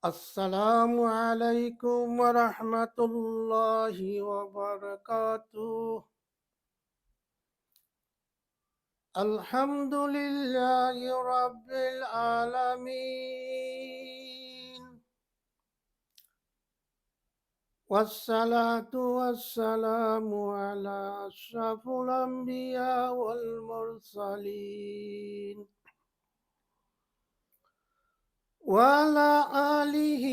السلام عليكم ورحمة الله وبركاته. الحمد لله رب العالمين، والصلاة والسلام على أشرف الأنبياء والمرسلين وعلى آله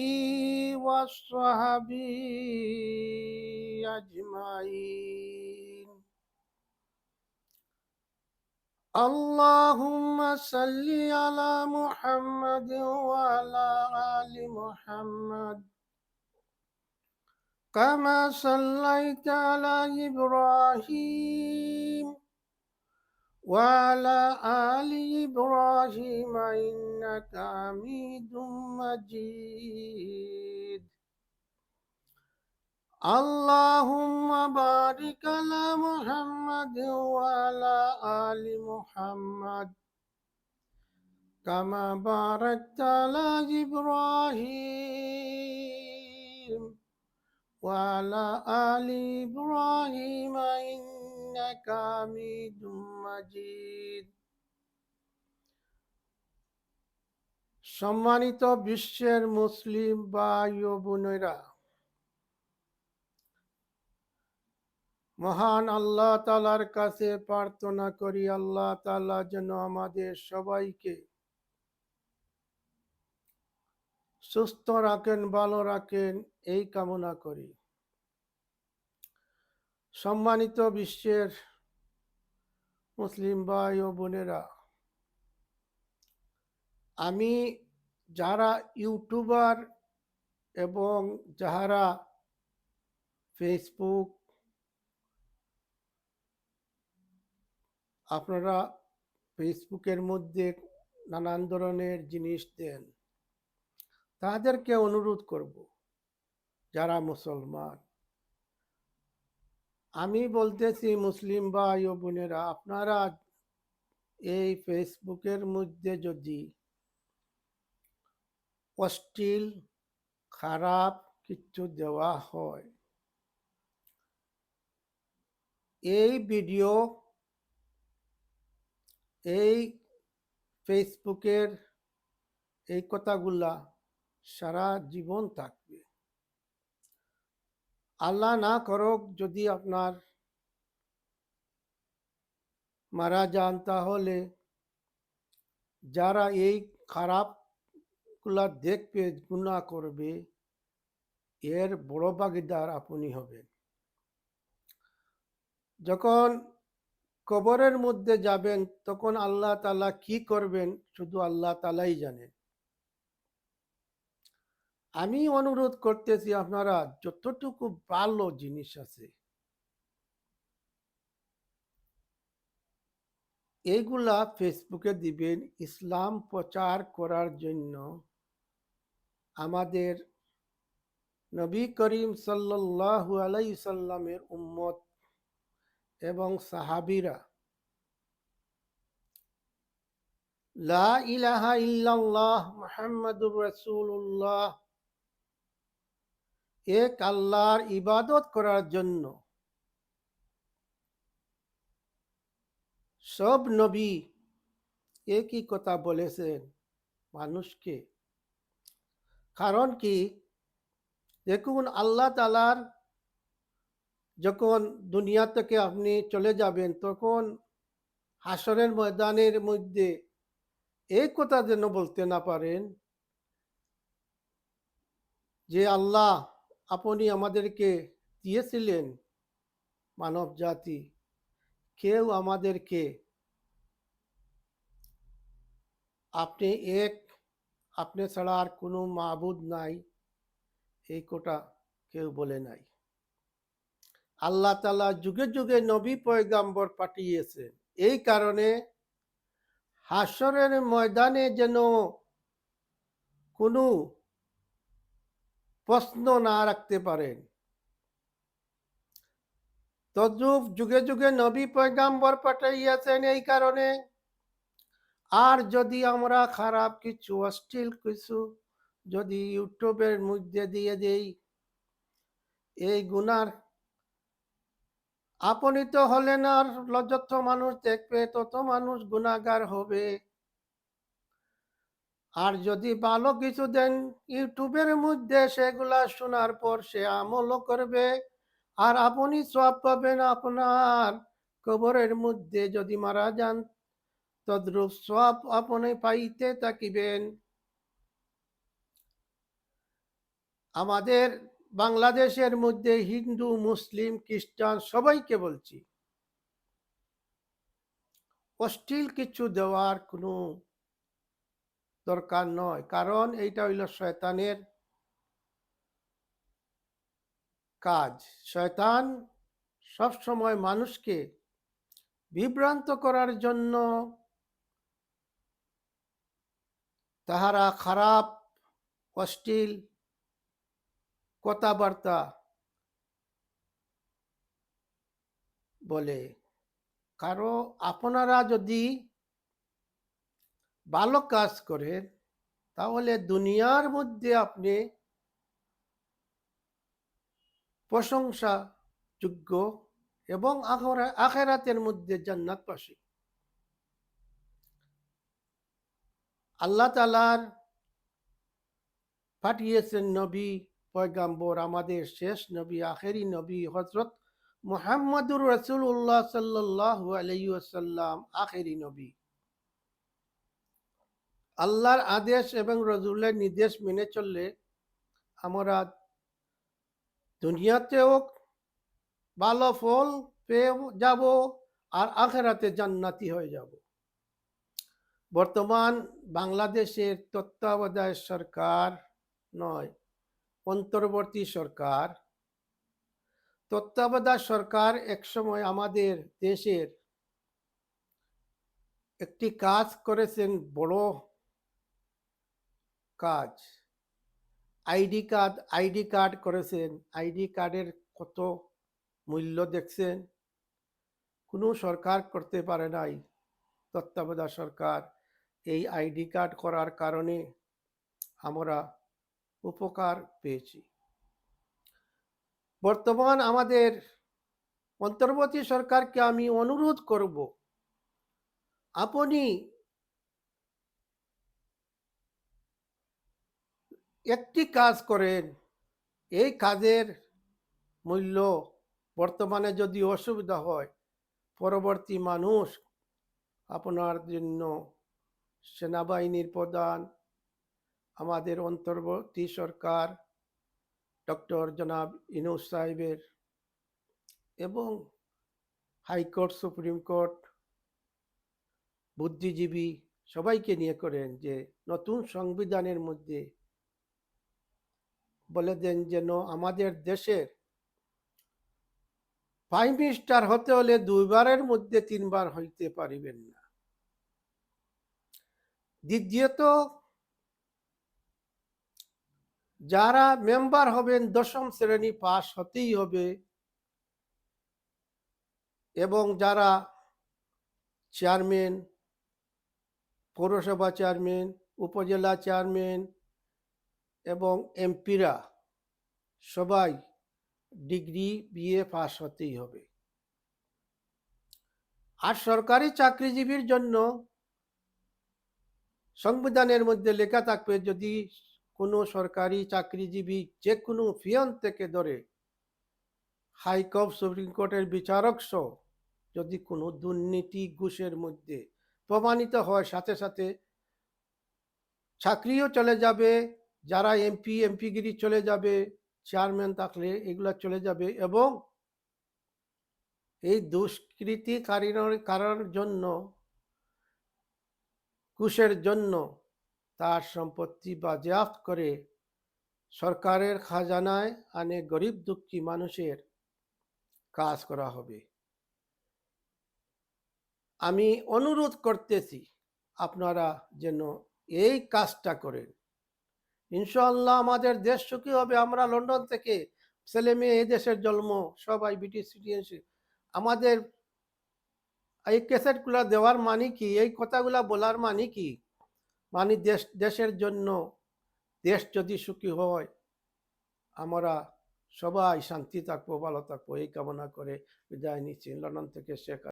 وصحبه أجمعين. اللهم صل على محمد وعلى آل محمد كما صليت على إبراهيم وعلى آل إبراهيم إنك حميد مجيد. اللهم بارك على محمد وعلى آل محمد كما باركت على إبراهيم وعلى آل إبراهيم إنك حميد مجيد. সম্মানিত বিশ্বের মুসলিম ভাই ও বোনেরা, মহান আল্লাহ তাআলার কাছে প্রার্থনা করি আল্লাহ তাআলা যেন আমাদের সবাইকে সুস্থ রাখেন, ভালো রাখেন, এই কামনা করি। সম্মানিত বিশ্বের মুসলিম ভাই ও বোনেরা, আমি যারা ইউটিউবার এবং যারা ফেসবুক আপনারা ফেসবুকের মধ্যে নানান ধরনের জিনিস দেন, তাদেরকে অনুরোধ করব, যারা মুসলমান, আমি বলতেছি মুসলিম ভাই ও বোনেরা, আপনারা এই ফেসবুকের মধ্যে যদি অশ্লীল খারাপ কিছু দেওয়া হয়, এই ভিডিও এই ফেসবুকের এই কথাগুলা সারা জীবন থাকবে। আল্লাহ না করুক যদি আপনার মারা যান, তাহলে যারা এই খারাপগুলা দেখবে, গুনাহ করবে, এর বড় ভাগীদার আপনি হবেন। যখন কবরের মধ্যে যাবেন, তখন আল্লাহ তাআলা কি করবেন শুধু আল্লাহ তাআলাই জানেন। আমি অনুরোধ করতেছি, আপনারা যতটুকু ভালো জিনিস আছে এইগুলা ফেসবুকে দিবেন, ইসলাম প্রচার করার জন্য। আমাদের নবী করিম সাল্লাল্লাহু আলাইহি সাল্লামের উম্মত এবং সাহাবীরা লা ইলাহা ইল্লাল্লাহ মুহাম্মাদুর রাসূলুল্লাহ এক আল্লাহর ইবাদত করার জন্য সব নবী একই কথা বলেছেন মানুষকে। কারণ কি, দেখুন, আল্লাহ তাআলার যখন দুনিয়া থেকে আপনি চলে যাবেন, তখন হাসরের ময়দানের মধ্যে এই কথা যেন বলতে না পারেন যে আল্লাহ আপনি আমাদেরকে দিয়েছিলেন মানব জাতি, কেউ আমাদেরকে আপনি এক, আপনি ছাড়া আর কোনো মাবুদ নাই, এই কথা কেউ বলে নাই। আল্লাহ তাআলা যুগে যুগে নবী পয়গাম্বর পাঠিয়েছেন, এই কারণে হাসরের ময়দানে যেন কোনো প্রশ্ন না রাখতে পারেন। তদ্রূপ যুগে যুগে নবী পয়গাম্বর পাঠাইয়াছেন এই কারণে। আর যদি আমরা খারাপ কিছু, অশ্লীল কিছু যদি ইউটিউবের মধ্যে দিয়ে দেই, এই গুনার আপনি তো হলেন, আর যত মানুষ দেখবে তত মানুষ গুনাহগার হবে। আর যদি ভালো কিছু দেন ইউটিউবের মধ্যে, সেগুলা শোনার পর সে আমলও করবে, আর আপনি সওয়াব পাবেন। আপনার কবরের মধ্যে যদি মারা যান, তদ্রূপ সওয়াব আপনি পাইতে থাকিবেন। আমাদের বাংলাদেশের মধ্যে হিন্দু, মুসলিম, খ্রিস্টান সবাইকে বলছি, অশ্লীল কিছু দেওয়ার কোনো দরকার নয়, কারণ এইটা হইল শয়তানের কাজ। শয়তান সবসময় মানুষকে বিভ্রান্ত করার জন্য তাহারা খারাপ অশ্লীল কথাবার্তা বলে। কারো আপনারা যদি ভালো কাজ করেন, তাহলে দুনিয়ার মধ্যে আপনি প্রশংসা যোগ্য এবং আখেরাতের মধ্যে জান্নাতবাসী। আল্লাহ তাআলার পাঠিয়েছেন নবী পয়গাম্বর, আমাদের শেষ নবী, আখেরি নবী হযরত মুহাম্মদুর রাসূলুল্লাহ সাল্লাল্লাহু আলাইহি ওয়াসাল্লাম, আখেরি নবী। আল্লাহর আদেশ এবং রাসূলের নির্দেশ মেনে চললে আমরা দুনিয়াতেও ভালো ফল পেয়ে যাব, আর আখেরাতে জান্নাতি হয়ে যাব। বর্তমান বাংলাদেশের তত্ত্বাবধায়ক সরকার নয়, অন্তর্বর্তী সরকার। তত্ত্বাবধায়ক সরকার একসময় আমাদের দেশের একটি কাজ করেছেন, বড় কাজ। আইডি কার্ড করেছেন। আইডি কার্ডের কত মূল্য দেখছেন? কোনো সরকার করতে পারে নাই। তত্ত্বাবধায়ক সরকার এই আইডি কার্ড করার কারণে আমরা উপকার পেয়েছি। বর্তমান আমাদের অন্তর্বর্তী সরকারকে আমি অনুরোধ করব, আপনি একটি কাজ করেন, এই কাজের মূল্য বর্তমানে যদি অসুবিধা হয়, পরবর্তী মানুষ আপনার জন্য সেনাবাহিনীর প্রধান, আমাদের অন্তর্বর্তী সরকার ডক্টর জনাব ইউনূস সাহেবের, এবং হাইকোর্ট, সুপ্রিম কোর্ট, বুদ্ধিজীবী সবাইকে নিয়ে করেন যে নতুন সংবিধানের মধ্যে বলে দেন যেন আমাদের দেশের প্রাইম মিনিস্টার হতে হলে 2বারের মধ্যে 3বার হইতে পারিবেন না। দ্বিতীয়ত, যারা মেম্বার হবেন 10ম শ্রেণী পাস হতেই হবে, এবং যারা চেয়ারম্যান, পৌরসভা চেয়ারম্যান, উপজেলা চেয়ারম্যান এবং এমপিরা সবাই ডিগ্রি বিএ পাস হতেই হবে। আর সরকারি চাকরিজীবীর জন্য সংবিধানের মধ্যে লেখা থাকবে, যদি কোনো সরকারি চাকরিজীবী যে কোনো পিয়ন থেকে ধরে হাইকোর্ট, সুপ্রিম কোর্টের বিচারক সহ যদি কোনো দুর্নীতি ঘুষের মধ্যে প্রমাণিত হয়, সাথে সাথে চাকরিও চলে যাবে, যারা এমপিগিরি চলে যাবে, চেয়ারম্যান থাকলে এগুলা চলে যাবে, এবং এই দুষ্কৃতিকারীর জন্য, ঘুষের জন্য তার সম্পত্তি বাজেয়াপ্ত করে সরকারের খাজানায় আনে গরিব দুঃখী মানুষের কাজ করা হবে। আমি অনুরোধ করতেছি আপনারা যেন এই কাজটা করেন। ইনশাআল্লাহ আমাদের দেশ সুখী হবে। আমরা লন্ডন থেকে ছেলে মেয়ে এই দেশের জন্ম, সবাই ব্রিটিশ সিটিজেনশিপ। আমাদের এই ক্যাসেটগুলা দেওয়ার মানে কি, এই কথাগুলা বলার মানে কি, মানে দেশের জন্য দেশ যদি সুখী হয়, আমরা সবাই শান্তি থাকবো, ভালো থাকবো, এই কামনা করে বিদায় নিচ্ছি। লন্ডন থেকে শেখ